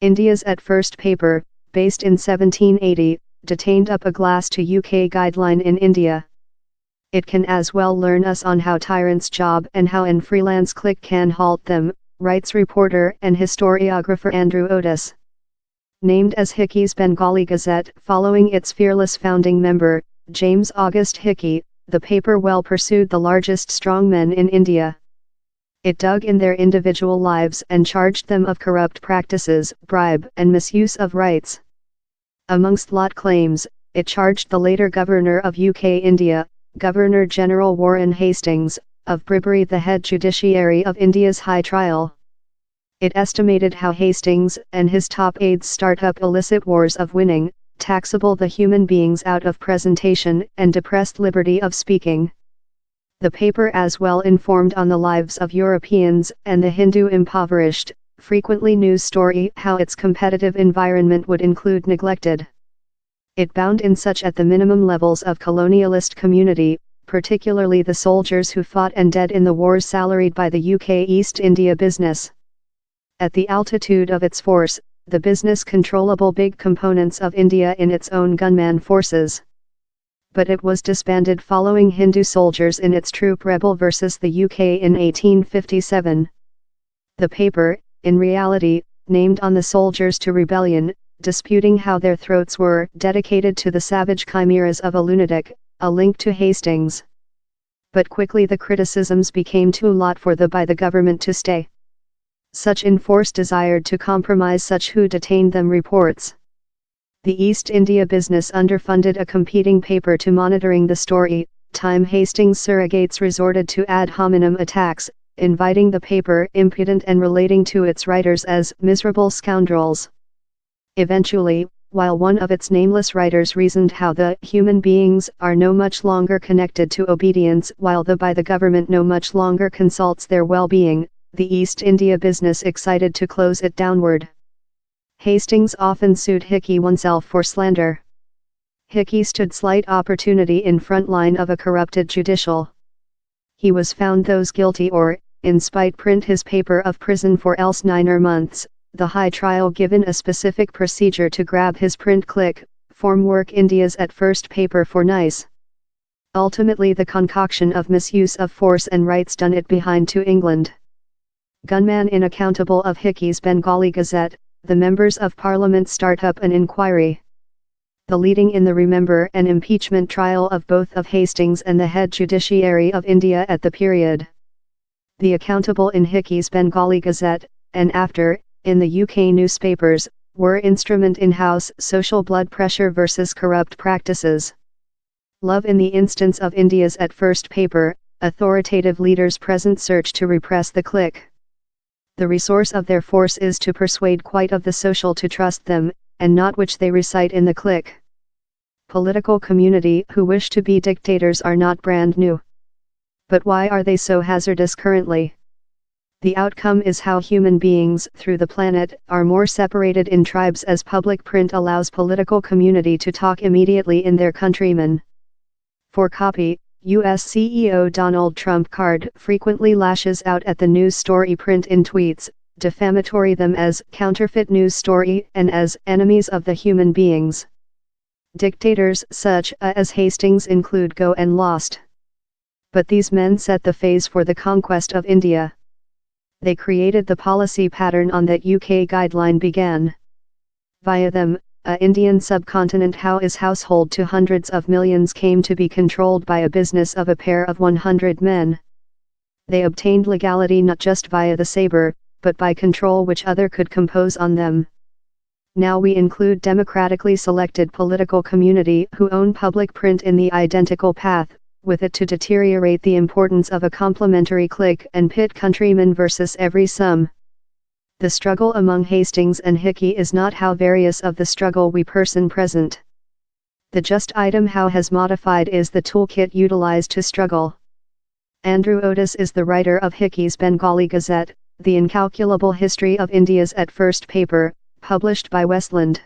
India's at first paper, based in 1780, detained up a glass to UK guideline in India. It can as well learn us on how tyrants job and how an freelance clique can halt them, writes reporter and historiographer Andrew Otis. Named as Hicky's Bengali Gazette following its fearless founding member, James August Hicky, the paper well pursued the largest strongmen in India. It dug in their individual lives and charged them of corrupt practices, bribe and misuse of rights. Amongst lot claims, it charged the later governor of UK India, Governor-General Warren Hastings, of bribery the head judiciary of India's high trial. It estimated how Hastings and his top aides start up illicit wars of winning, taxable the human beings out of presentation and depressed liberty of speaking. The paper as well informed on the lives of Europeans and the Hindu impoverished, frequently news story how its competitive environment would include neglected. It bound in such at the minimum levels of colonialist community, particularly the soldiers who fought and dead in the wars salaried by the UK East India business. At the altitude of its force, the business controllable big components of India in its own gunman forces. But it was disbanded following Hindu soldiers in its troop rebel versus the UK in 1857. The paper, in reality, named on the soldiers to rebellion, disputing how their throats were dedicated to the savage chimeras of a lunatic, a link to Hastings. But quickly the criticisms became too lot for the government to stay. Such in force desired to compromise such who detained them reports. The East India business underfunded a competing paper to monitoring the story. Time Hastings surrogates resorted to ad hominem attacks, inviting the paper impudent and relating to its writers as miserable scoundrels. Eventually, while one of its nameless writers reasoned how the human beings are no much longer connected to obedience while the government no much longer consults their well-being, the East India business excited to close it downward. Hastings often sued Hicky oneself for slander. Hicky stood slight opportunity in front line of a corrupted judicial. He was found those guilty or, in spite print his paper of prison for else 9 months, the high trial given a specific procedure to grab his print click, form work India's at first paper for nice. Ultimately the concoction of misuse of force and rights done it behind to England. Gunman inaccountable of Hicky's Bengali Gazette, the members of Parliament start up an inquiry. The leading in the remember an impeachment trial of both of Hastings and the head judiciary of India at the period. The accountable in Hicky's Bengali Gazette, and after, in the UK newspapers, were instrument in-house social blood pressure versus corrupt practices. Love in the instance of India's at first paper, authoritative leaders present search to repress the clique. The resource of their force is to persuade quite of the social to trust them, and not which they recite in the clique. Political community who wish to be dictators are not brand new. But why are they so hazardous currently? The outcome is how human beings through the planet are more separated in tribes as public print allows political community to talk immediately in their countrymen. For copy, U.S. CEO Donald Trump card frequently lashes out at the news story print in tweets, defamatory them as counterfeit news story and as enemies of the human beings. Dictators such as Hastings include Go and Lost. But these men set the phase for the conquest of India. They created the policy pattern on that UK guideline began. Via them, Indian subcontinent how is household to hundreds of millions came to be controlled by a business of a pair of 100 men. They obtained legality not just via the saber, but by control which other could compose on them. Now we include democratically selected political community who own public print in the identical path, with it to deteriorate the importance of a complementary clique and pit countrymen versus every some. The struggle among Hastings and Hicky is not how various of the struggle we person present. The just item how has modified is the toolkit utilized to struggle. Andrew Otis is the writer of Hicky's Bengali Gazette, the incalculable history of India's at first paper, published by Westland.